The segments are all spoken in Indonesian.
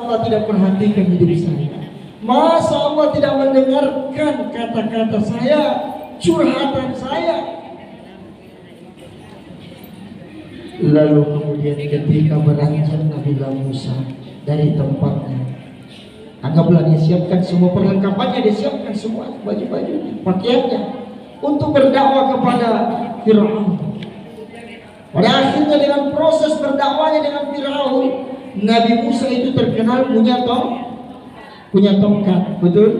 Allah tidak perhatikan hidup saya? Masa Allah tidak mendengarkan kata-kata saya, curhatan saya? Lalu kemudian ketika beranjak Nabi Musa dari tempatnya, anggaplah dia siapkan semua perlengkapannya, dia siapkan semua baju-baju, pakaiannya untuk berdakwah kepada Fir'aun. Pada akhirnya dengan proses berdakwahnya dengan Fir'aun, Nabi Musa itu terkenal punya tongkat, betul?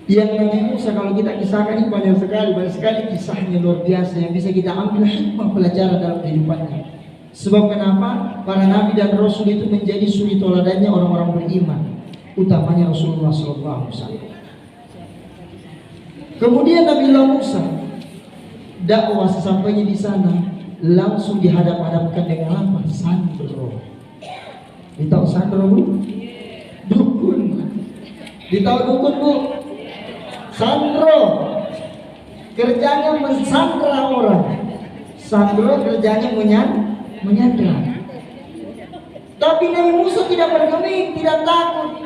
Yang Nabi Musa kalau kita kisahkan ini banyak sekali kisahnya luar biasa yang bisa kita ambil hikmah pelajaran dalam kehidupannya. Sebab kenapa? Para nabi dan rasul itu menjadi suri toladannya orang-orang beriman, utamanya Rasulullah SAW. Kemudian Nabi Musa dakwah, sesampainya di sana langsung dihadap-hadapkan dengan apa? Sandro. Ditahu sandro, Bu? Dukun. Ditahu dukun, Bu? Sandro kerjanya mensandra orang. Sandro kerjanya menyandra. Tapi Nabi Musa tidak bergeming, tidak takut.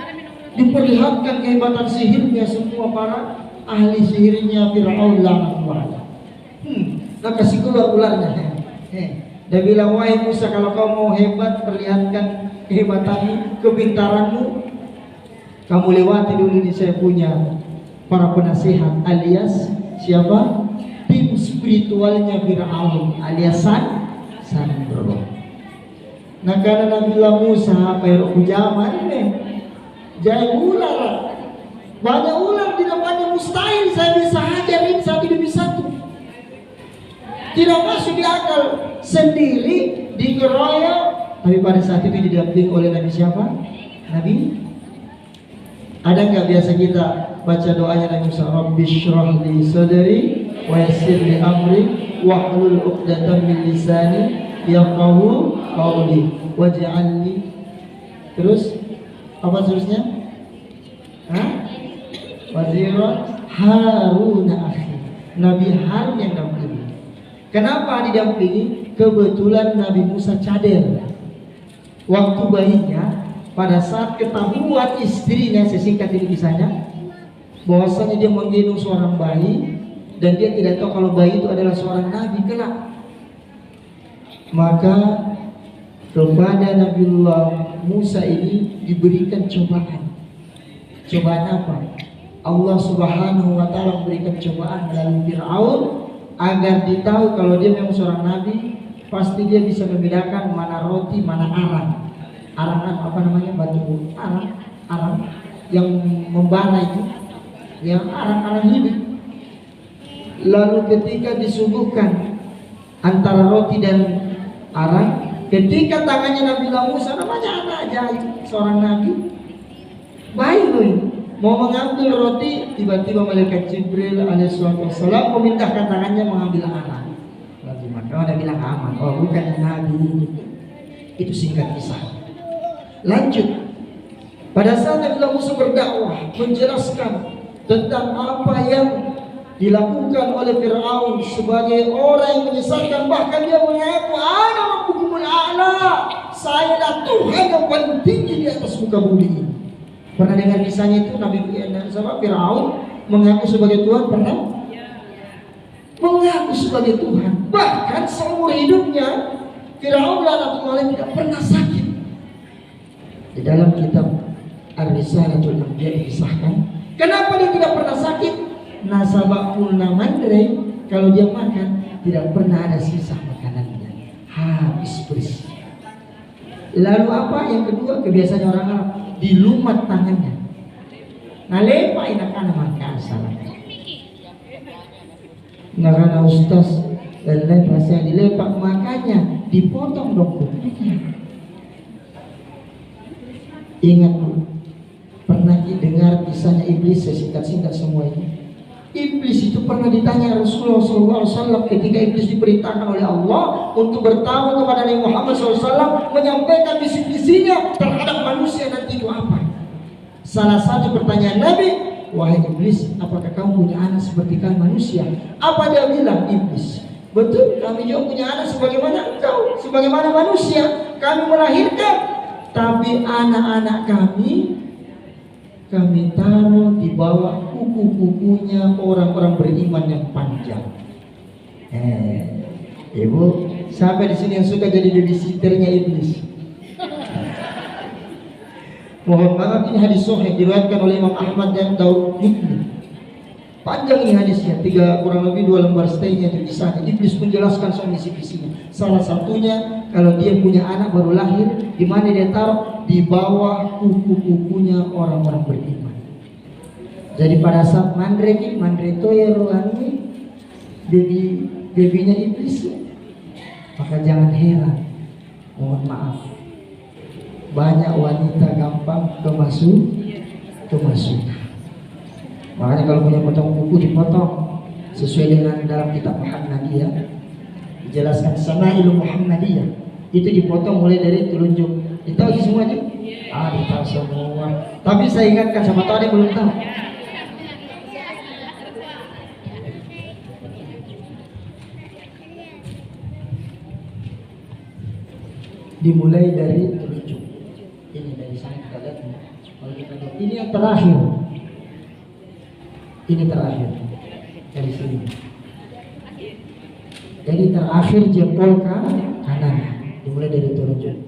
Diperlihatkan kehebatan sihirnya semua para ahli sihirnya Fir'aun laknatullah. Nah kasih keluar ularnya. Dia bilang, wahai Musa, kalau kau mau hebat, perlihatkan kehebatanmu, kepintaranmu, kamu lewati dulu ini saya punya para penasehat alias siapa? Tim spiritualnya Fir'aun alias Sandro. Nah karena Nabi Musa perok zaman ini jangan ular, banyak ular di depannya, mustahil saya bisa hajarin satu demi satu, tidak masuk di akal. Sendiri dikeroyok, tapi pada saat itu didampingi oleh Nabi siapa? Nabi. Ada nggak biasa kita baca doanya Nabi Musa, Rabbi shrah li sadri wa yassir li amri wahlul 'uqdatam min lisani yafqahu qawli waj'alni. Terus apa seterusnya? Waziran Harun akhi. Nabi Harun yang dampingi. Kenapa didampingi? Kebetulan Nabi Musa cadel waktu bayinya. Pada saat ketahuan istrinya, sesingkat ini kisahnya, bahwasanya dia menggendong seorang bayi dan dia tidak tahu kalau bayi itu adalah seorang nabi kelak, maka kepada Nabiullah Musa ini diberikan cobaan. Cobaan apa? Allah Subhanahu wa Ta'ala memberikan cobaan melalui Fir'aun agar ditahu kalau dia memang seorang nabi, pasti dia bisa membedakan mana roti, mana arang. Arangan apa namanya, batu arang yang membara itu, yang arang-arang hidup. Lalu ketika disuguhkan antara roti dan arang, ketika tangannya Nabi Musa, namanya anak ajaib, seorang nabi, baik loh, mau mengambil roti, tiba-tiba malaikat Jibril alaihissalam memindahkan tangannya mengambil arang. Lalu maka ada bilang aman, oh bukan nabi. Itu singkat kisah. Lanjut, pada saat Nabi Musa berdakwah menjelaskan tentang apa yang dilakukan oleh Fir'aun sebagai orang yang menyesatkan, bahkan dia mengaku ana rabbukumul a'la, saya adalah Tuhan yang paling tinggi di atas muka bumi ini. Pernah dengar kisahnya itu? Nabi Fir'aun mengaku sebagai Tuhan, pernah? Mengaku sebagai Tuhan, bahkan seumur hidupnya Fir'aun laknatullah tidak pernah sakit. Di dalam kitab Ar-Risalatul Anbiya disahkan, kenapa dia tidak pernah sakit? Nasabakul namandre, kalau dia makan tidak pernah ada sisa makanannya, habis bersih. Lalu apa yang kedua? Kebiasaan orang Arab, dilumat tangannya. Nalepa inakan makan salah. Narana ustaz dan lain pasal dilepak, makanya dipotong dong kupingnya. Ingat, pernah dengar kisahnya iblis? Sesingkat-singkat semua ini. Iblis itu pernah ditanya Rasulullah SAW ketika iblis diperintahkan oleh Allah untuk bertamu kepada Nabi Muhammad SAW, menyampaikan visi-visinya terhadap manusia nanti itu apa. Salah satu pertanyaan Nabi, wahai iblis, apakah kamu punya anak seperti kami manusia? Apa dia bilang iblis? Betul, kami juga punya anak sebagaimana engkau, sebagaimana manusia. Kami melahirkan, Tapi anak-anak kami taruh di bawah kuku-kukunya orang-orang beriman yang panjang. Ibu, siapa di sini yang suka jadi babysitternya iblis? Mohon maaf, ini hadis sahih diriwayatkan oleh Imam Ahmad dan Daud Mutni. Panjang ini hadisnya, kurang lebih 2 lembar setengah tulisannya. Iblis menjelaskan soal misi-misinya. Salah satunya, kalau dia punya anak baru lahir, di mana dia taruh? Di bawah kuku-kukunya orang-orang beriman. Jadi pada saat mandre itu ya rohani, babynya iblis, maka jangan heran. Mohon maaf, banyak wanita gampang kemasukan. Makanya kalau punya potong kuku dipotong sesuai dengan dalam kitab Muhammadiyah dijelaskan Sama'il Muhammadiyah, itu dipotong mulai dari telunjuk. Ditahu semuanya? Ditahu semua. Tapi saya ingatkan, sama tahu ada yang belum tahu. Dimulai dari telunjuk. Ini dari sana kita lihat. Kalau kita lihat, ini yang terakhir. Ini terakhir dari sini. Jadi terakhir jempol kanan. Dimulai dari telunjuk.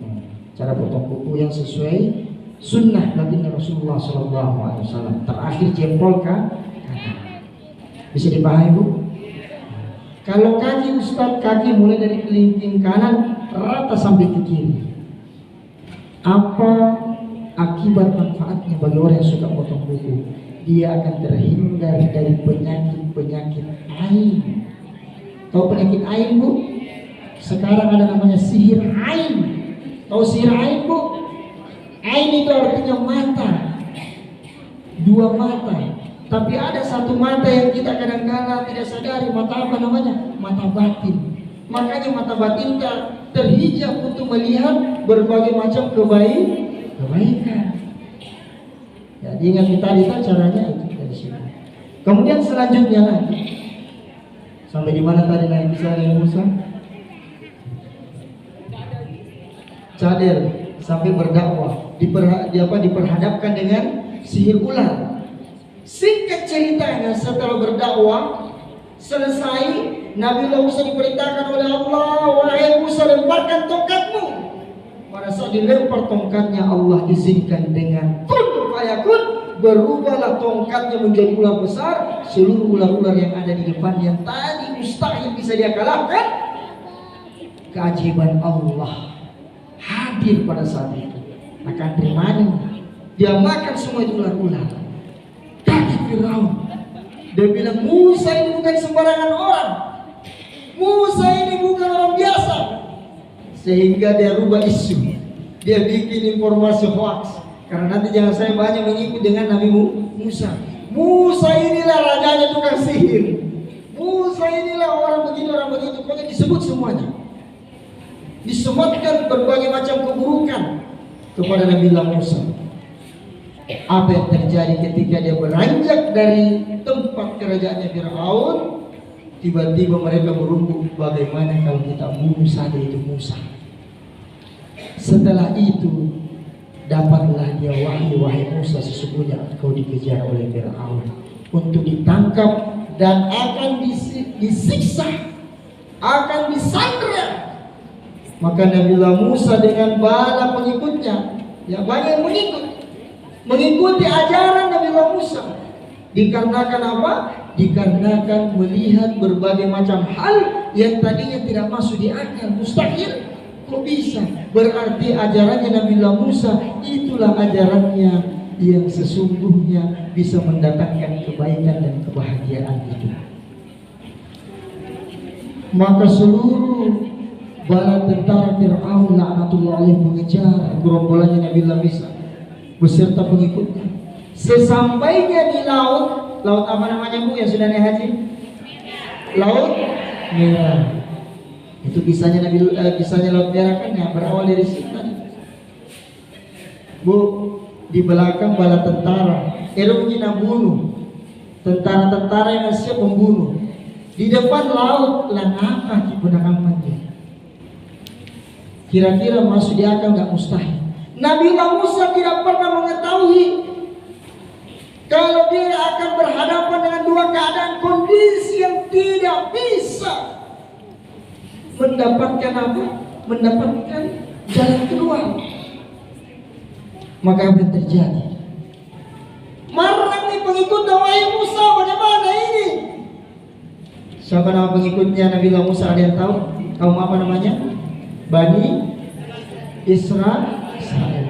Cara potong kuku yang sesuai sunnah baginda Rasulullah SAW. Terakhir jempol kanan. Bisa dipahami, Bu? Kalau kaki Ustaz, kaki mulai dari kelingking kanan rata sampai ke kiri. Apa akibat manfaatnya bagi orang yang suka potong kuku? Dia akan terhindar dari penyakit ain. Tahu penyakit ain, Bu? Sekarang ada namanya sihir ain. Tahu sihir ain, Bu? Ain itu artinya mata, 2 mata. Tapi ada satu mata yang kita kadang-kadang tidak sadari. Mata apa namanya? Mata batin. Makanya mata batin terhijab untuk melihat berbagai macam kebaikan. Jadi ingat tadi caranya itu dari sini. Kemudian selanjutnya lagi, sampai di mana tadi Nabi Musa? Cadel sampai berdakwah, diperhadapkan dengan sihir ular. Singkat ceritanya, setelah berdakwah selesai, Nabi Musa diperintahkan oleh Allah, wahai Musa, lemparkan tongkatmu. Pada saat dilempar tongkatnya, Allah izinkan dengan kun fayakun, berubahlah tongkatnya menjadi ular besar. Seluruh ular-ular yang ada di depan yang tadi mustahil bisa dia kalahkan, keajaiban Allah hadir pada saat itu. Akan terima, dia makan semua itu ular-ular. Kaki Firaun, dia bilang, Musa ini bukan sembarangan orang, Musa ini bukan orang biasa. Sehingga dia rubah isu, dia bikin informasi hoax. Karena nanti jangan saya banyak mengikut dengan Nabi Musa. Musa inilah rajanya tukang sihir, Musa inilah orang begitu, pokoknya disebut semuanya. Disematkan berbagai macam keburukan kepada Nabi Musa. Apa yang terjadi ketika dia beranjak dari tempat kerajaannya Firaun? Tiba-tiba mereka berunding, bagaimana kalau kita bunuh saja itu Musa. Setelah itu dapatlah dia wahai Musa, sesungguhnya engkau dikejar oleh Firaun untuk ditangkap dan akan disiksa, akan disandra. Maka Nabi Musa dengan bala pengikutnya, ya banyak mengikuti ajaran Nabi Musa. Dikarenakan apa? Dikarenakan melihat berbagai macam hal yang tadinya tidak masuk di akal, mustahil. Kok bisa? Berarti ajarannya Nabi Musa itulah ajarannya yang sesungguhnya bisa mendatangkan kebaikan dan kebahagiaan hidup. Maka seluruh bala tentara Fir'aun laknatullah alaih mengejar gerombolannya Nabi Musa beserta pengikutnya. Sesampainya di laut apa namanya, Bu, yang sudah naik haji? Laut Merah. Itu kisahnya kisahnya Laut Merah kan yang berawal dari situ tadi. Bu, di belakang bala tentara mungkin bunuh tentara-tentara yang siap membunuh. Di depan laut apa digunakan mati? Kira-kira masuk di akal nggak? Mustahil. Nabiullah Musa tidak pernah mengetahui kalau dia akan berhadapan dengan dua keadaan kondisi yang tidak bisa mendapatkan apa? Mendapatkan jalan keluar. Maka apa yang terjadi? Marah nih pengikut wahai Musa, bagaimana ini? Siapa nama pengikutnya Nabiullah Musa, ada yang tahu? Kaum apa namanya? Bani Israel.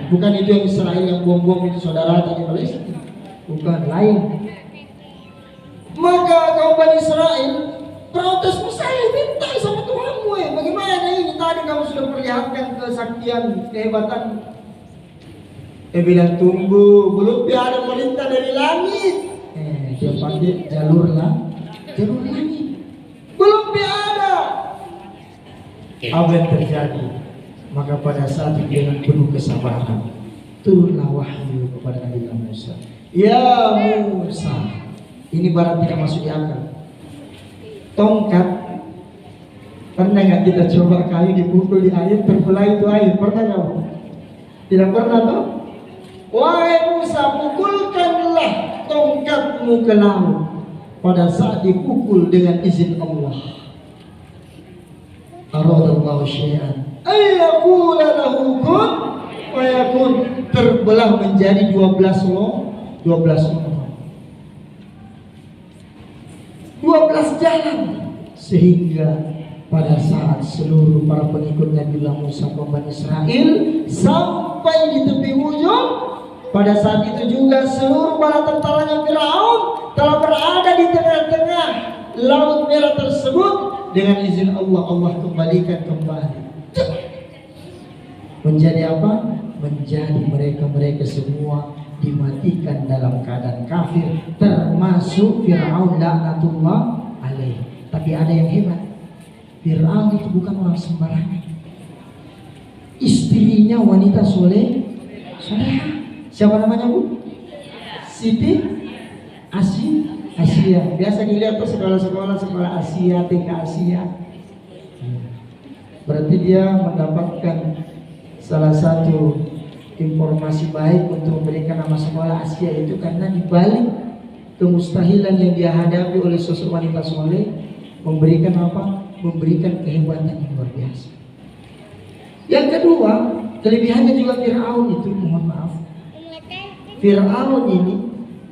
Bukan itu yang Israel yang buang-buang itu saudara di Palestina. Bukan, lain. Maka kaum Bani Israel protes, Musa, minta sama Tuhanmu, bagaimana ini? Tadi kamu sudah perlihatkan kesaktian, kehebatan. Bilang tunggu, belum ada perintah dari langit. Dia panggil jalur langit. Belum ada. Apa yang terjadi? Maka pada saat itu dengan penuh kesabaran turunlah wahyu kepada Nabi Musa. Ya Musa, ini barang tidak masuk di akal. Tongkat, pernah nggak kita coba kayu dipukul di air terbelah itu air? Pernah nggak? Tidak pernah toh? Wahai Musa, pukulkanlah tongkatmu ke laut. Pada saat dipukul dengan izin Allah, aradallahu syai'an ayyakuna lahu kun fayakun, terbelah menjadi 12 jalan, sehingga pada saat seluruh para pengikut Nabiullah Musa Bani Israel sampai di tepi ujung, pada saat itu juga seluruh para tentaranya Firaun telah berada di tengah-tengah Laut Merah tersebut. Dengan izin Allah, Allah kembalikan kembali. Menjadi apa? Menjadi mereka semua dimatikan dalam keadaan kafir, termasuk Fir'aun laknatullah alaih. Tapi ada yang hebat, Fir'aun itu bukan orang sembarangan. Istrinya wanita soleh. Siapa namanya, Bu? Siti Asia. Biasa dilihat tuh sekolah Asia, TK Asia. Berarti dia mendapatkan salah satu informasi baik untuk memberikan nama sekolah Asia itu, karena dibalik kemustahilan yang dia hadapi oleh sosok wanita soleh, memberikan apa? Memberikan kehebatan yang luar biasa. Yang kedua, kelebihannya juga Fir'aun itu, mohon maaf, Fir'aun ini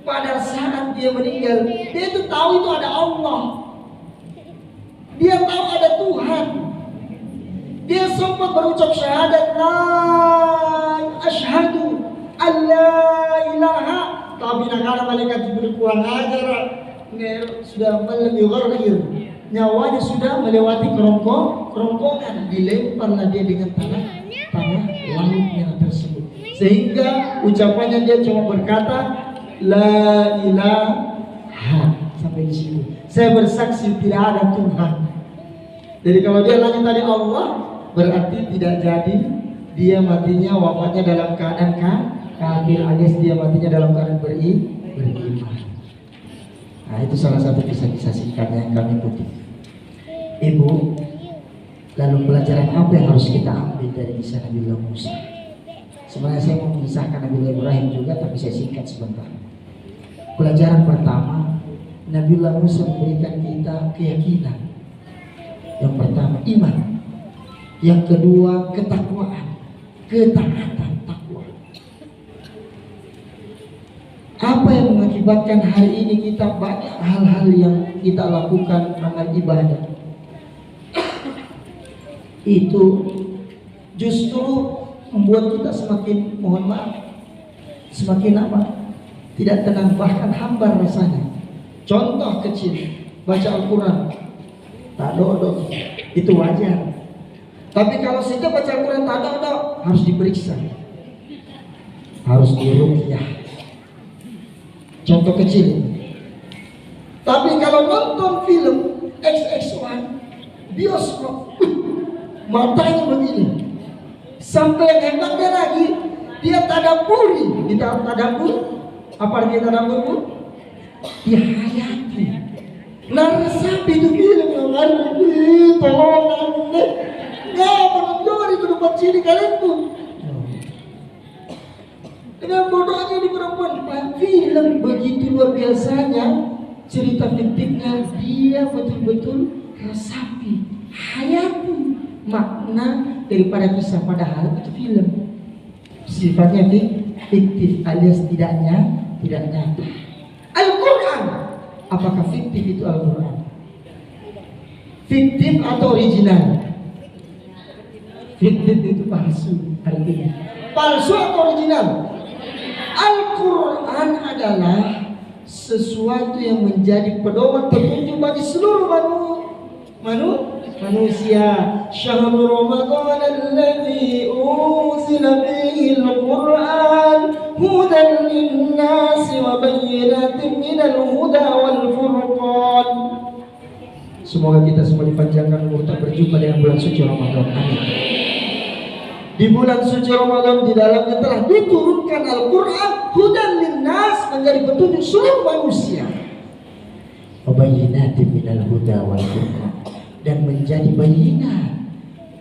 pada saat dia meninggal, dia itu tahu itu ada Allah, dia tahu ada Tuhan. Dia sempat berucap syahadat, la asyhadu alla ilaha, tapi nakala malaikat Jibril kurang ajar, sudah melegir, nyawanya sudah melewati kerongkongan, dilemparlah dia dengan tanah laut merah tersebut, sehingga ucapannya dia cuma berkata la ilaha, sampai di situ. Saya bersaksi tidak ada Tuhan. Jadi kalau dia lanjut tadi Allah, berarti tidak jadi dia matinya, wafatnya dalam keadaan kafir, alias dia matinya dalam keadaan beriman. Nah, itu salah satu kisah-kisah singkat yang kami kutip. Ibu, lalu pelajaran apa yang harus kita ambil dari kisah Nabiullah Musa? Sebenarnya saya mau mengisahkan Nabiullah Ibrahim juga, tapi saya singkat sebentar. Pelajaran pertama, Nabiullah Musa memberikan kita keyakinan. Yang pertama iman, yang kedua ketakwaan, ketaatan, takwa. Apa yang mengakibatkan hari ini kita banyak hal-hal yang kita lakukan amal ibadah itu justru membuat kita semakin, mohon maaf, semakin apa? Tidak tenang, bahkan hambar rasanya. Contoh kecil, baca Al-Quran tak dodok, itu wajar. Tapi kalau kita baca Al-Quran tak dodok, harus diperiksa, harus diruqyah. Contoh kecil. Tapi kalau nonton film XX1 bioskop, matanya begini. Sampai yang hebatnya lagi, dia tadaburi. Di dalam tadabur, apa dia tadabur? Dia hayati. Narasap itu film yang ada di tolongan. Nggak menunjuk di tempat sini kalian tuh. Dengan bodohnya di perempuan. Film begitu luar biasanya, cerita fiktifnya dia betul-betul resapi, hayati makna daripada kisah, padahal itu film. Sifatnya fiktif alias tidak nyata. Al-Quran, apakah fiktif itu Al-Quran? Fiktif atau original? Fiktif itu palsu, artinya palsu atau original? Al-Quran adalah sesuatu yang menjadi pedoman petunjuk bagi seluruh manusia. Syahrul Ramadan alladzi unzila fihi al-Quran hudan lin-nasi wa bayyinatin minal huda wal furqan. Semoga kita semua dipanjangkan umur tak berjumpa dengan bulan suci Ramadan. Amin. Di bulan suci Ramadan di dalamnya telah diturunkan Al-Quran hudan linnas, menjadi petunjuk seluruh manusia. Wabayyinatin minal huda wal furqan, dan menjadi bayyinah,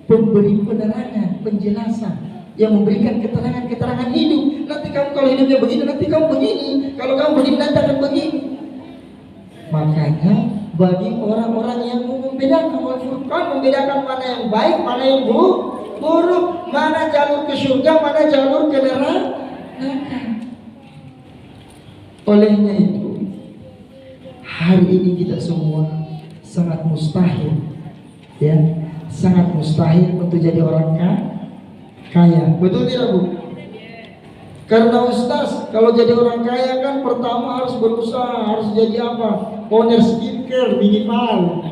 pemberi penerangan, penjelasan yang memberikan keterangan hidup. Nanti kamu kalau hidupnya begini, nanti kamu begini. Kalau kamu begini, nanti akan begini. Makanya bagi orang-orang yang membedakan Al-Furqan, membedakan mana yang baik, mana yang buruk, mana jalur ke surga, mana jalur ke neraka. Olehnya itu, hari ini kita semua sangat mustahil, ya, sangat mustahil untuk jadi orang kaya. Betul tidak, Bu? Karena Ustaz, kalau jadi orang kaya kan pertama harus berusaha, harus jadi apa? Owner skincare minimal.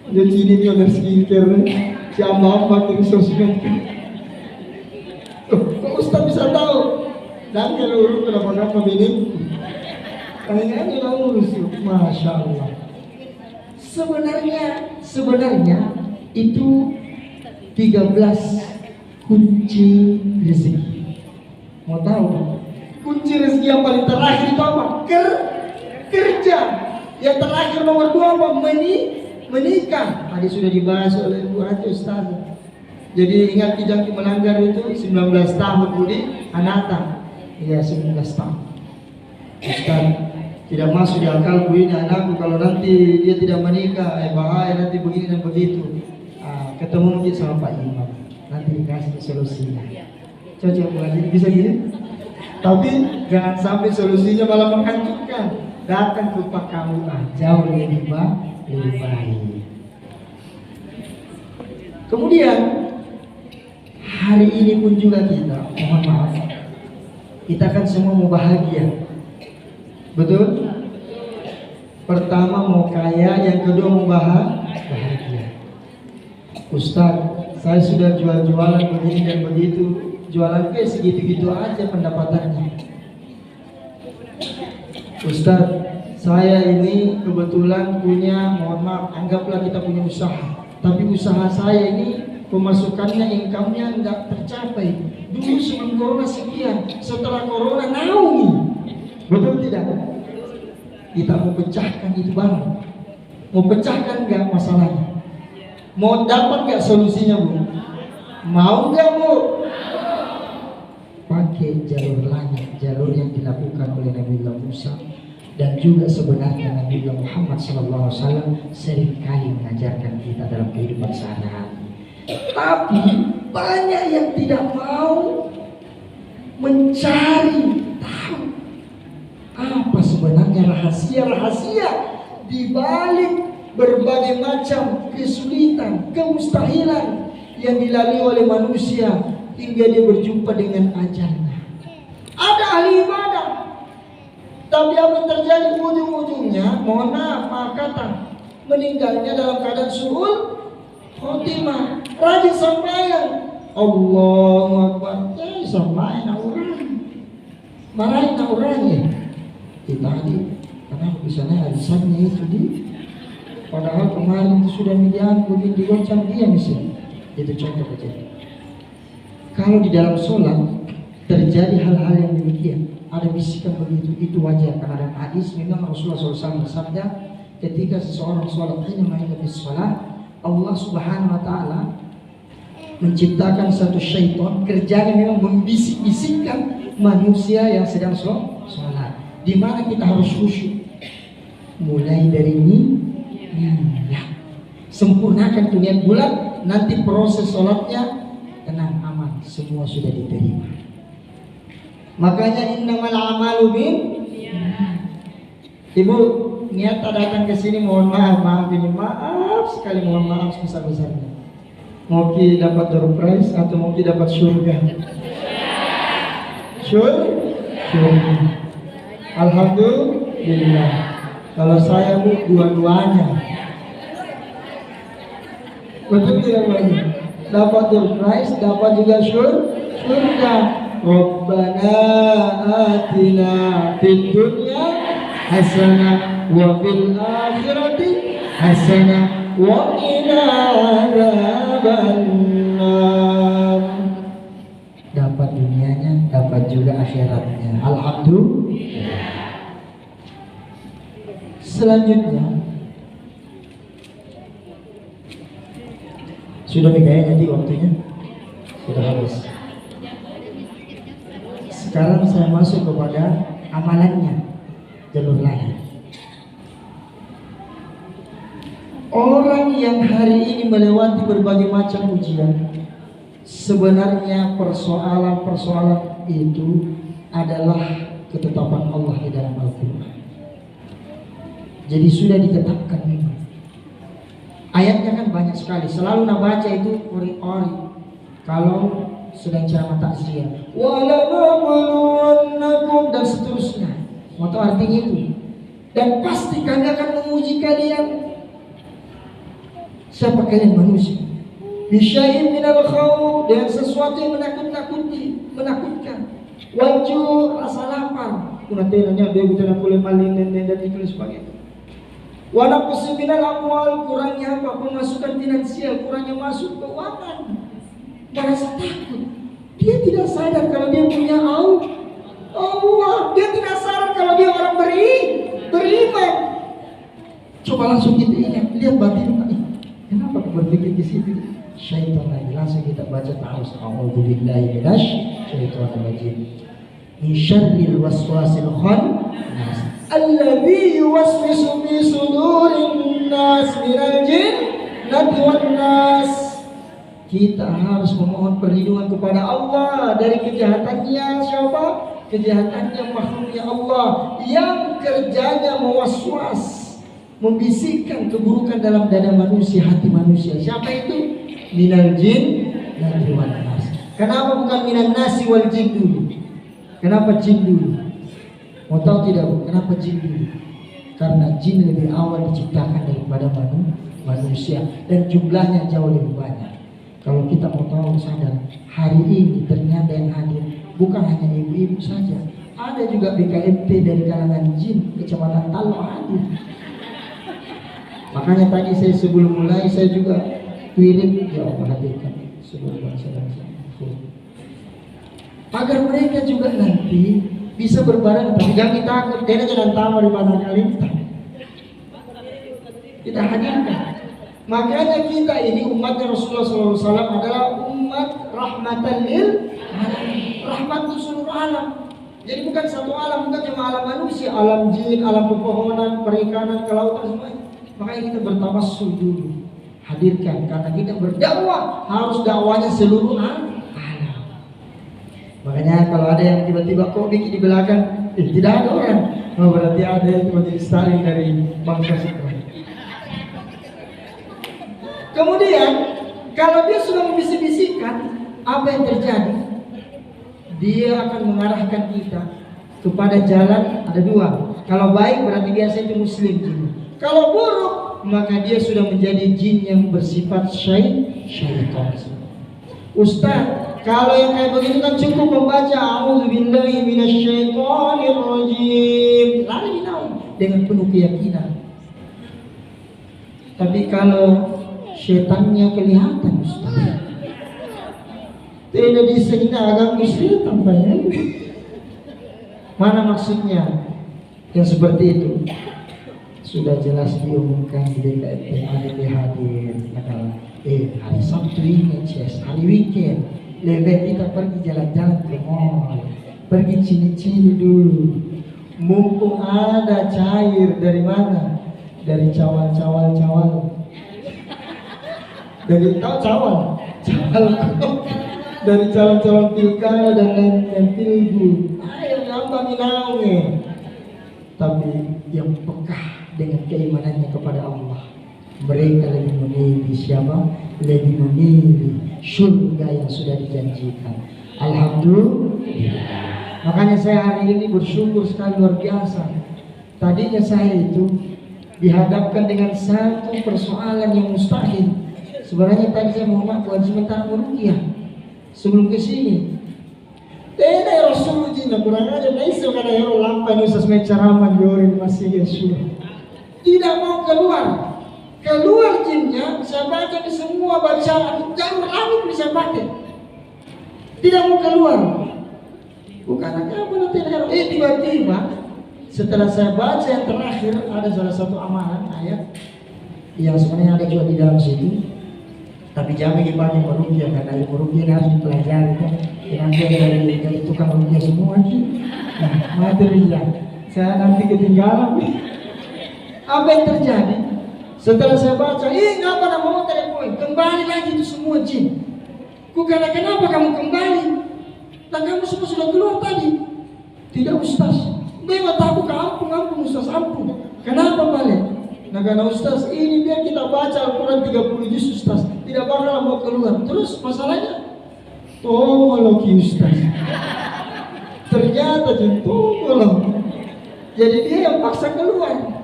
Jadi ini owner skincare, siapa pakai sosmed. Kok Ustaz bisa tahu? Dan kalau urus kenapa ini? Kayaknya kita urus, Masya Allah. Sebenarnya itu 13 kunci rezeki. Mau tahu? Kunci rezeki yang paling terakhir itu apa? Kerja. Yang terakhir nomor 2 apa? Menikah. Tadi sudah dibahas oleh Bu Hati Ustaz. Jadi ingat Kijang melanggar itu 19 tahun Budi Anata. Iya, 19 tahun. Ustaz, tidak masuk di akal Bu ini anakku kalau nanti dia tidak menikah, bahaya nanti begini dan begitu. Ketemu mungkin sama Pak Imam, nanti dikasih solusinya. Cocok lagi, bisa gini. Tapi jangan sampai solusinya malah menghancurkan. Datang ke Pak kamu jauh lebih baik. Kemudian hari ini pun juga kita, mohon maaf, kita kan semua mau bahagia. Betul? Pertama mau kaya, yang kedua mau bahagia. Ustaz, saya sudah jualan begini dan begitu, jualan kayak segitu-gitu aja pendapatannya. Ustaz, saya ini kebetulan punya, mohon maaf, anggaplah kita punya usaha, tapi usaha saya ini pemasukannya, income-nya nggak tercapai. Dulu sebelum corona sekian, setelah corona naungi. Betul tidak? Kita mau pecahkan itu Bang. Mau pecahkan nggak masalahnya? Mau dapat nggak solusinya, Bu? Mau nggak, Bu? Pakai jalur langit, jalur yang dilakukan oleh Nabi Musa, dan juga sebenarnya Nabi Muhammad SAW seringkali mengajarkan kita dalam kehidupan sehari-hari. Tapi banyak yang tidak mau mencari tahu apa sebenarnya rahasia di balik berbagai macam kesulitan, kemustahilan yang dilalui oleh manusia hingga dia berjumpa dengan ajalnya. Ada ahli ibadah, tapi apa yang terjadi ujung-ujungnya, mohon maaf kata, meninggalnya dalam keadaan su'ul khotimah. Rajin sembahyang, Allahu Akbar, sembahyang orang, marahin orang ya. Kita tadi karena bisa naik arisannya itu di, padahal kemarin itu sudah miliaran begitu digocang dia misalnya. Itu contoh aja. Kalau di dalam sholat terjadi hal-hal yang demikian, ada bisikan begitu, itu wajar karena dalam hadis memang Rasulullah SAW bersabda, ketika seseorang sholat hanya menghadapi sholat, Allah Subhanahu Wa Taala menciptakan satu syaitan, kerjanya memang membisik-bisikkan manusia yang sedang sholat. Di mana kita harus khusyuk. Mulai dari niat. Sempurnakan tuh niat bulat, nanti proses sholatnya tenang, aman, semua sudah diterima. Makanya innamal a'malu bin. Ibu, niat datang ke sini, mohon maaf sekali, mohon maaf sebesar-besarnya. Mau ki dapat door prize atau mau ki dapat surga? Surga. Alhamdulillah. Kalau saya Bu, dua-duanya. Betul tidak Bu? Dapat door prize, dapat juga surga. Rabbana atina fid dunya hasanah wa fil akhirati hasanah wa qina adzabannar. Dapat dunianya, dapat juga akhiratnya. Alhamdulillah. Selanjutnya sudah kayaknya nanti waktunya sudah habis. Sekarang saya masuk kepada amalannya, jalur lain. Orang yang hari ini melewati berbagai macam ujian, sebenarnya persoalan-persoalan itu adalah ketetapan Allah di dalam Al-Quran. Jadi sudah ditetapkan memang. Ayatnya kan banyak sekali. Selalu nak baca itu ori-ori. Kalau sedang ceramah takziah, walanabluwannakum dan seterusnya. Mau tahu artinya itu? Dan pasti kami akan menguji kalian. Siapa kalian manusia? Bisyai'in minal khawf, dengan sesuatu yang menakutkan. Wajur, rasa lapar. Nanti nanya dia bukan boleh maling dan itu sebagainya. Walau minal amwal, kurangnya apa? Pemasukan finansial, kurangnya masuk keuangan. Merasa takut. Dia tidak sadar kalau dia punya Allah. Dia tidak sadar kalau dia orang beriman. Coba langsung kita ingat, lihat batin. Kenapa aku berpikir di situ? Syaitan lagi. Langsung kita baca ta'awuz. A'udzubillahi minasyaitonir rajim. Min syarril waswasil khannas alladzi yuwaswisu fi sudurin nas minal jinnati wan nas. Kita harus memohon perlindungan kepada Allah dari kejahatannya siapa? Kejahatannya makhluknya Allah yang kerjanya mewaswas, membisikkan keburukan dalam dada manusia, hati manusia. Siapa itu? Minal jinnati wan nas. Kenapa bukan minan nasi wal jin dulu? Kenapa jin dulu? Mau tahu tidak? Kenapa jin dulu? Karena jin lebih awal diciptakan daripada manusia dan jumlahnya jauh lebih banyak. Kalau kita mau tahu sadar, hari ini ternyata yang hadir bukan hanya ibu-ibu saja, ada juga BKMT dari kalangan jin Kecamatan Talo hadir. Makanya tadi saya sebelum mulai saya juga wirid, ya Allah hadirkan sebelum bangsa agar mereka juga nanti bisa berbareng. Tapi jangan takut, dia jangan tahu di mana kali kita hadirkan. Makanya kita ini umatnya Rasulullah SAW adalah umat rahmatan lil alamin, rahmat untuk seluruh alam. Jadi bukan satu alam, bukan cuma alam manusia, alam jin, alam pepohonan, perikanan, kelautan semuanya. Makanya kita bertawassul dulu, hadirkan karena kita berdakwah harus dakwanya seluruh alam. Makanya kalau ada yang tiba-tiba kok bikin di belakang, tidak ada orang, berarti ada yang menjadi stalin dari bangsa sekarang. Kemudian kalau dia sudah membisik-bisikkan, apa yang terjadi? Dia akan mengarahkan kita kepada jalan ada dua. Kalau baik berarti biasanya itu muslim jin. Kalau buruk maka dia sudah menjadi jin yang bersifat syaitan. Ustaz, kalau yang kayak begitu kan cukup membaca a'udzubillahi minasyaitonir rajim. Lalu dinaum dengan penuh keyakinan. Tapi kalau setannya kelihatan Ustaz, tidak disegina agama setan banyak. Mana maksudnya yang seperti itu? Sudah jelas diumumkan di DKP ada hadir. Hari Sabtu ini, hari weekend lebih kita pergi jalan-jalan ke mall, pergi cini-cini dulu. Mumpung ada cair dari mana? Dari cawal. Dari cawal. Dari calon-calon pilkada dan lain-lain pilgub. Ayo nambah naunge. Tapi yang peka dengan keimanannya kepada Allah, mereka lebih memilih siapa? Lebih memilih surga yang sudah dijanjikan. Alhamdulillah. Makanya saya hari ini bersyukur sekali, luar biasa. Tadinya saya itu dihadapkan dengan satu persoalan yang mustahil. Sebenarnya tadi saya mau buat sementara meruqyah. Sebelum ke sini, tidak Rasul jina kurang aja. Naisau kada hero lampai nusas mencaraman jorin masih Yesus. Tidak mau keluar jinnya. Saya baca di semua bacaan jalur langit bisa pakai. Tidak mau keluar. Bukan apa nanti tiba-tiba setelah saya baca yang terakhir ada salah satu amalan ayat yang sebenarnya ada juga di dalam situ. Tapi jangan dipakai meruqyah, karena meruqyah harus dipelajari kan. Nanti dari tukang meruqyah semua sih. Nah, materinya saya nanti ketinggalan. Apa yang terjadi? Setelah saya baca, ngapa nak mau telepon? Kembali lagi itu semua jin. Kukala kenapa kamu kembali? Dan kamu semua sudah keluar tadi. Tidak Ustaz. Memang aku ke ampun Ustaz, ampun. Kenapa balik? Nah karena Ustaz ini biar kita baca Al-Quran 30 juz Ustaz, tidak bakal mau keluar. Terus masalahnya tolong Ustaz. Ternyata tolong. Jadi dia yang paksa keluar.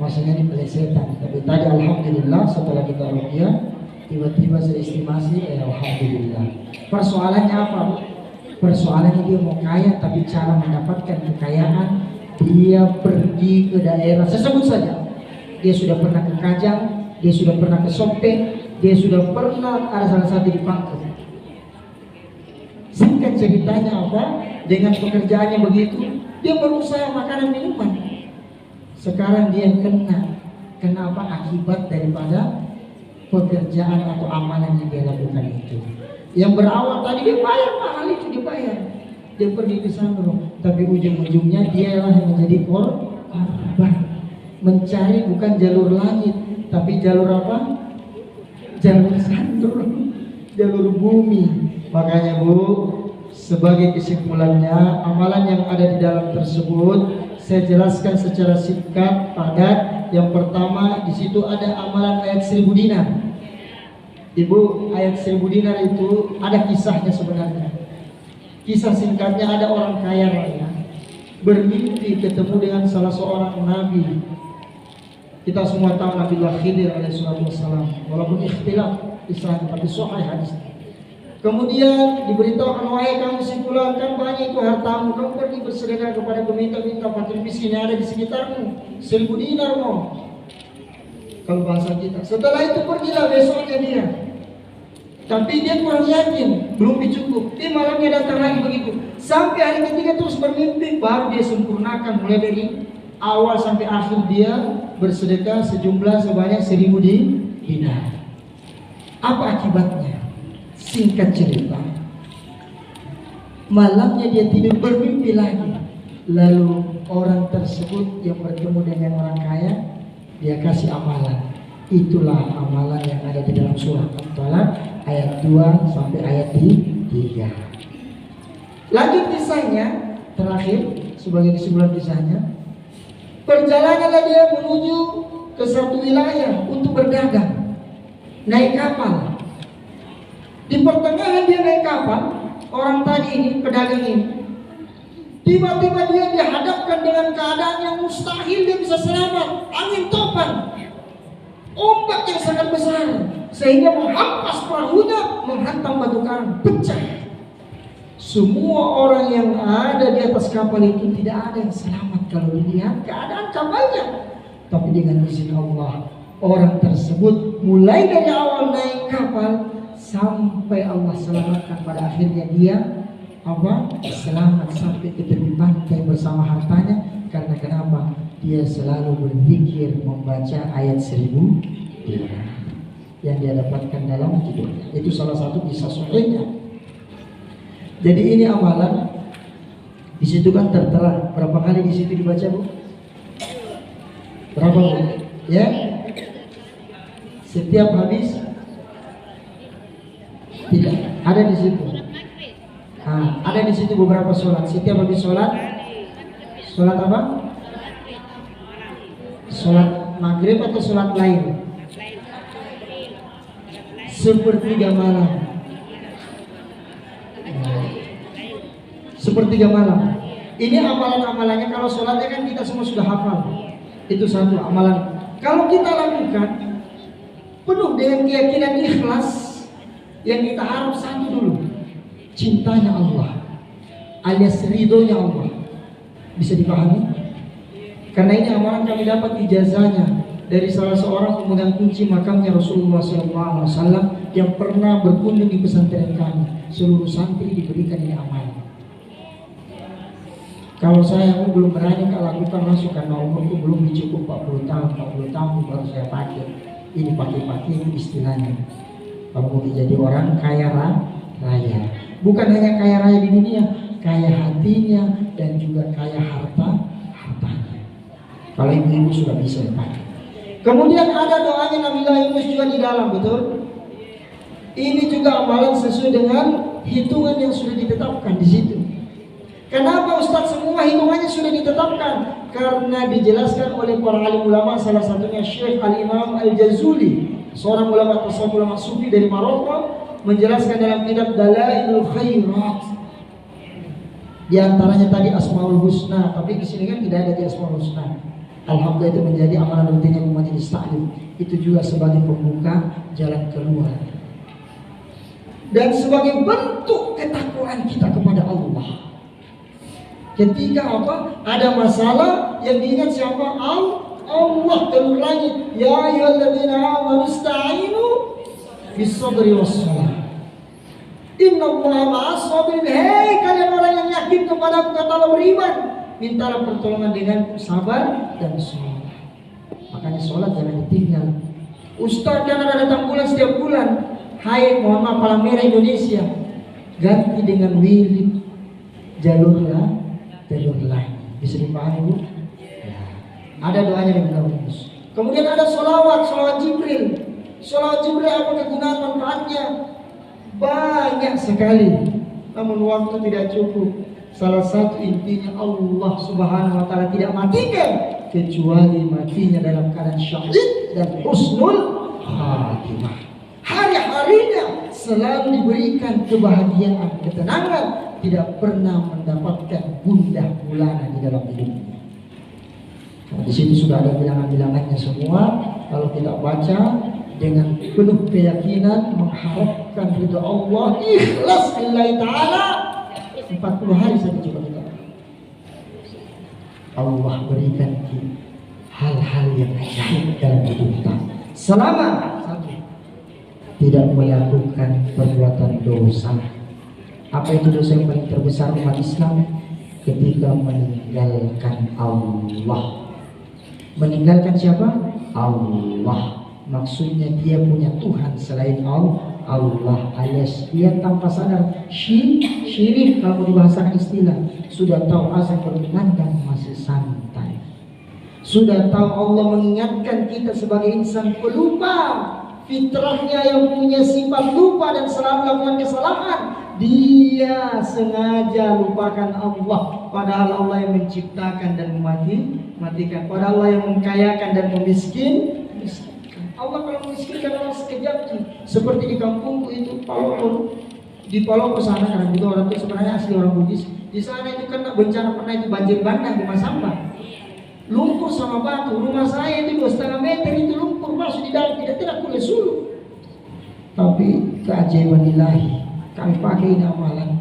Maksudnya dipelesetan. Tapi tadi alhamdulillah setelah kita ruqyah tiba-tiba saya estimasi alhamdulillah. Persoalannya apa? Persoalannya dia mau kaya, tapi cara mendapatkan kekayaan dia pergi ke daerah, saya sebut saja, dia sudah pernah ke Kajang, dia sudah pernah ke Sompeng, dia sudah pernah ada salah satu di Pangkep. Singkat ceritanya apa? Dengan pekerjaannya begitu, dia berusaha makanan minuman. Sekarang dia kenapa akibat daripada pekerjaan atau amalan yang dia lakukan itu. Yang berawal tadi dia bayar mahal itu dia bayar. Dia pergi ke sana, tapi ujung-ujungnya dialah yang menjadi korban. Mencari bukan jalur langit, tapi jalur apa? Jalur sandur, jalur bumi. Makanya Bu, sebagai kesimpulannya, amalan yang ada di dalam tersebut saya jelaskan secara singkat, padat. Yang pertama, di situ ada amalan ayat 1000 dinar. Ibu, ayat 1000 dinar itu ada kisahnya sebenarnya. Kisah singkatnya, ada orang kaya raya bermimpi ketemu dengan salah seorang nabi. Kita semua tahu Nabiullah Khidir alaihissalatu wassalam, walaupun ikhtilaf kisahnya, tapi sahih hadisnya. Kemudian diberitahukan, wahai kamu si fulan, kan banyak itu hartamu, kamu pergi bersedekah kepada peminta-minta fakir miskin yang ada di sekitarmu, 1000 dinar mau. Kalau bahasa kita. Setelah itu pergilah besoknya dia. Tapi dia kurang yakin, belum cukup. Dia malamnya datang lagi begitu. Sampai hari ketiga terus bermimpi, baru dia sempurnakan mulai dari awal sampai akhir dia bersedekah sejumlah sebanyak 1000 dinar. Apa akibatnya? Singkat cerita, malamnya dia tidur bermimpi lagi. Lalu orang tersebut yang bertemu dengan orang kaya, dia kasih amalan. Itulah amalan yang ada di dalam surah At-Talaq ayat 2 sampai ayat 3. Lanjut kisahnya, terakhir sebagai kesimpulan kisahnya, perjalananlah dia menuju ke satu wilayah untuk berdagang, naik kapal. Di pertengahan dia naik kapal, orang tadi ini, pedagang ini, tiba-tiba dia dihadapkan dengan keadaan yang mustahil dia bisa selamat. Angin topan, ombak yang sangat besar, sehingga menghampas perahunya, menghantam batu karang, pecah. Semua orang yang ada di atas kapal itu tidak ada yang selamat kalau dilihat keadaan kapalnya. Tapi dengan izin Allah, orang tersebut mulai dari awal naik kapal sampai Allah selamatkan, pada akhirnya dia selamat sampai ke tepi pantai bersama hartanya. Karena kenapa? Dia selalu berzikir membaca ayat 1000 yang dia dapatkan dalam tidurnya. Itu salah satu kisah sahihnya. Jadi ini amalan. Di situ kan tertera berapa kali di situ dibaca, Bu? Berapa, Bu? Ya? Setiap habis? Tidak. Ada di situ. Nah, ada di situ beberapa sholat. Setiap habis sholat, sholat apa? Sholat maghrib atau sholat lain? Sepertiga malam. Sepertiga malam. Ini amalan-amalannya. Kalau sholatnya kan kita semua sudah hafal. Itu satu amalan. Kalau kita lakukan penuh dengan keyakinan ikhlas, yang kita harap satu dulu, cintanya Allah, alias ridhonya Allah. Bisa dipahami? Karena ini amalan kami dapat ijazahnya dari salah seorang pemegang kunci makamnya Rasulullah SAW yang pernah berkunjung di pesantren kami. Seluruh santri diberikan ini amalan. Kalau saya belum berani lakukan langsung karena umurku belum cukup 40 tahun baru saya pakai. Ini pakai ini istilahnya. Kalau mau jadi orang kaya raya, bukan hanya kaya raya di dunia, kaya hatinya dan juga kaya hartanya. Kalau ibu sudah bisa pakai. Kemudian ada doanya Nabi Yunus juga di dalam, betul? Ini juga amalan sesuai dengan hitungan yang sudah ditetapkan di situ. Kenapa Ustaz semua hitungannya sudah ditetapkan? Karena dijelaskan oleh para alim ulama, salah satunya Syekh Al-Imam Al-Jazuli, seorang ulama tasawuf, ulama sufi dari Maroko, menjelaskan dalam kitab Dalailul Khairat. Di antaranya tadi Asmaul Husna, tapi di sini kan tidak ada di Asmaul Husna. Alhamdulillah itu menjadi amalan rutinnya majelis taklim. Itu juga sebagai pembuka jalan keluar. Dan sebagai bentuk ketakwaan kita kepada Allah. Ketika apa? Ada masalah yang diingat siapa? Allah turun langit. Ya ayyuhalladzina amanu ista'inu bis-sabri was-salah. Innallaha ma'as sabirin. Hei kalian orang yang yakin kepada Aku, kata Allah beriman, mintalah pertolongan dengan sabar dan sholat. Makanya sholat jangan ditinggal. Ustaz jangan ada datang bulan setiap bulan. Hai, mohon maaf, Palang Merah Indonesia ganti dengan wirid jalur lain. Bisa dipahami, Bu? Ya. Ada doanya dengan bagus. Kemudian ada solawat Jibril. Solawat Jibril apa kegunaan manfaatnya? Banyak sekali. Namun waktu tidak cukup. Salah satu intinya Allah Subhanahu wa taala tidak matikan kecuali matinya dalam keadaan syahid dan husnul khatimah. Hari-harinya selalu diberikan kebahagiaan, ketenangan, tidak pernah mendapatkan gundah gulana di dalam hidupnya. Nah, di situ sudah ada bilangan-bilangannya semua. Kalau kita baca dengan penuh keyakinan, mengharapkan ridha Allah, ikhlas lillahi ta'ala, 40 hari saja coba kita. Allah berikan hal-hal yang ajaib dalam hidup kita. Selama satu, tidak melakukan perbuatan dosa. Apa itu dosa yang paling terbesar umat Islam? Ketika meninggalkan Allah. Meninggalkan siapa? Allah. Maksudnya dia punya Tuhan selain Allah, alias dia tanpa sadar syirik. Kalau dibahasakan istilah, sudah tahu asal berkumandang masih santai. Sudah tahu Allah mengingatkan kita sebagai insan pelupa, fitrahnya yang punya sifat lupa dan selalu melakukan kesalahan. Dia sengaja lupakan Allah, padahal Allah yang menciptakan dan mematikan, padahal Allah yang mengkayakan dan memiskinkan. Allah kalau memiskinkan orang sekejap, seperti di kampungku itu Palopor, di Palopor sana, karena itu orang itu sebenarnya asli orang Bugis. Di sana itu kena bencana, pernah itu banjir bandang, rumah sampah, lumpur sama batu. Rumah saya itu 2,5 meter itu lumpur masuk di dalam, tidak boleh surut. Tapi keajaiban ilahi, kami pakai ini amalan,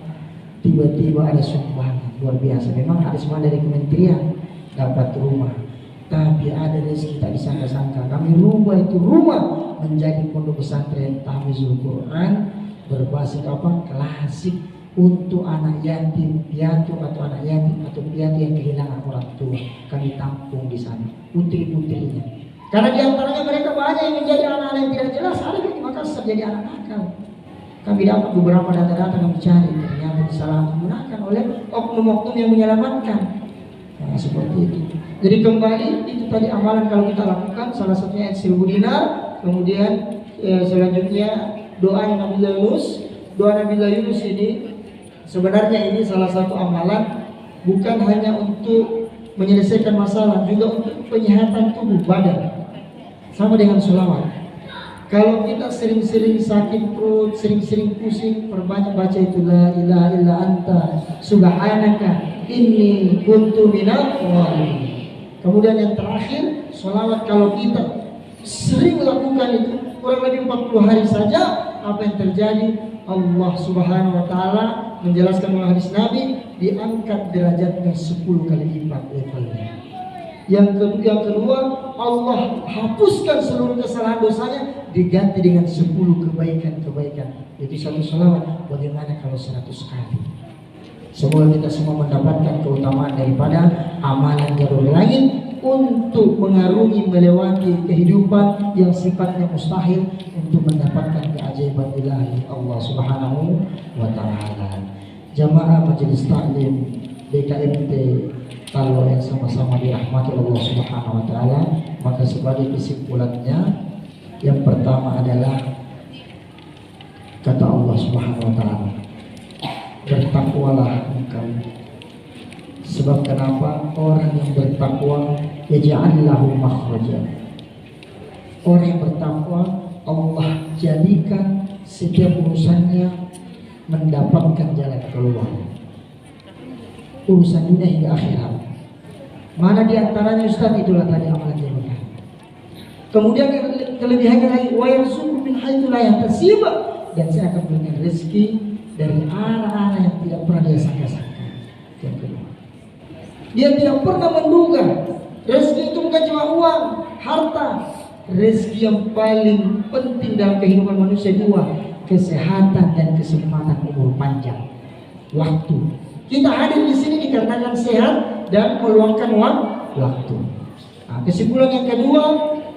tiba-tiba ada sumbangan luar biasa. Memang ada semua dari kementerian dapat rumah, tapi ada rezeki tak disangka-sangka. Kami rubah itu rumah menjadi pondok pesantren tahfizul Quran berbasis apa? Klasik untuk anak yatim piatu atau anak yatim atau piatu yang kehilangan orang tua. Kami tampung di sana putri-putrinya. Karena diantaranya mereka banyak yang menjadi anak-anak yang tidak jelas. Ada yang di Makassar jadi anak nakal. Kami dapat beberapa data-data kami cari. ternyata disalahgunakan oleh oknum-oknum yang menyelamatkan. Nah, seperti itu. Jadi kembali itu tadi amalan kalau kita lakukan, salah satunya 1000 dinar, kemudian selanjutnya doa Nabi Yunus. Doa Nabi Yunus ini sebenarnya ini salah satu amalan bukan hanya untuk menyelesaikan masalah, juga untuk penyehatan tubuh badan. Sama dengan sholawat. Kalau kita sering-sering sakit perut, sering-sering pusing, perbanyak baca itu la ilaha illa anta subhanaka inni kuntu minadh dhalimin. Kemudian yang terakhir, sholawat kalau kita sering lakukan itu kurang lebih 40 hari saja, apa yang terjadi? Allah Subhanahu wa taala menjelaskan melalui hadis Nabi, diangkat derajatnya 10 kali lipat levelnya. Yang kedua, Allah hapuskan seluruh kesalahan dosanya, diganti dengan 10 kebaikan-kebaikan. Jadi satu sholawat bagaimana kalau 100 kali? Semoga kita semua mendapatkan keutamaan daripada amalan jalur langit untuk mengarungi melewati kehidupan yang sifatnya mustahil, untuk mendapatkan keajaiban ilahi Allah Subhanahu wa taala. Jamaah Majelis Taklim BKMT Talwa yang sama-sama dirahmati Allah Subhanahu wa taala, maka sebagai kesimpulannya yang pertama adalah kata Allah Subhanahu wa taala, bertakwalah engkau. Sebab kenapa? Orang yang bertakwa yaj'al lahu makhraja. Orang yang bertakwa Allah jadikan setiap urusannya mendapatkan jalan keluar, urusan dunia hingga akhirat. Mana diantaranya Ustaz? Itulah tadi amalan jamaah. Kemudian kelebihannya lagi, wa yarzuqu min haitsu la yahtasib, dan saya akan berikan rezeki dari arah-arah yang tidak pernah dia sangka-sangka. Yang kedua, dia tidak pernah menduga rezeki itu bukan cuma uang, harta. Rezeki yang paling penting dalam kehidupan manusia dua, kesehatan dan kesempatan umur panjang. Waktu. Kita hadir di sini dikarenakan sehat dan meluangkan waktu. Nah, kesimpulan yang kedua,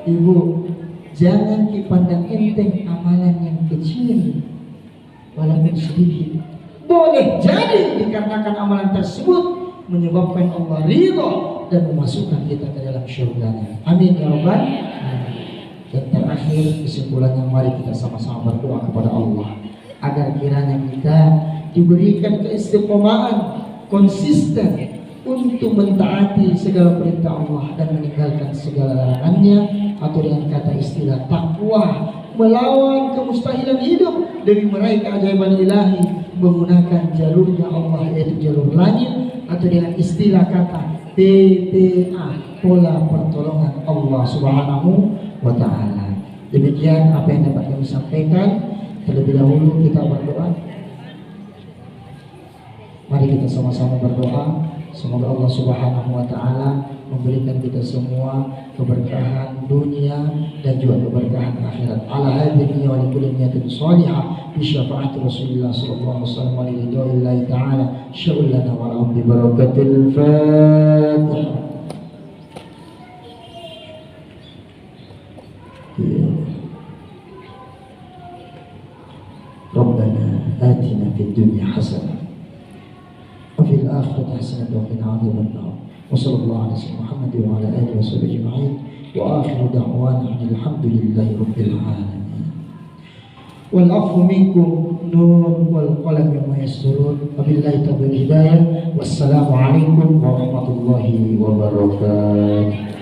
Ibu, jangan dipandang enteng amalan yang kecil, walaupun sedikit. Boleh jadi dikarenakan amalan tersebut menyebabkan Allah ridha dan memasukkan kita ke dalam syurga-Nya. Amin ya rabbal alamin. Dan terakhir kesimpulannya, mari kita sama-sama berdoa kepada Allah agar kiranya kita diberikan keistiqomahan konsisten untuk mentaati segala perintah Allah dan meninggalkan segala larangannya, atau dengan kata istilah takwa, melawan kemustahilan hidup demi meraih keajaiban ilahi menggunakan jalurnya Allah, yaitu jalur langit, atau dengan istilah kata PPA, pola pertolongan Allah Subhanahu wa taala. Demikian apa yang dapat kami sampaikan. Terlebih dahulu kita berdoa. Mari kita sama-sama berdoa, semoga Allah Subhanahu wa taala memberikan kita semua keberkahan dunia dan juga keberkahan akhirat. Ala hadhihi wa likulli niyatin shalihah bi syafaati Rasulillah sallallahu alaihi wasallam wa lillahi ta'ala sya'ul lana wa lahum bi barakatil Fatihah. Rabbana atina fid dunya hasanah wa fil akhirati hasanah wa qina adzabannar. Wa sallallahu alaihi wa Muhammad wa ala alihi wa sahbihi ajma'in. Wa akhiru da'wana alhamdulillahi rabbil alamin. Wal afu minkum nur wal qalam mimma yasturun. Wabillahi taufiq hidayah. Wassalamu alaikum warahmatullahi wabarakatuh.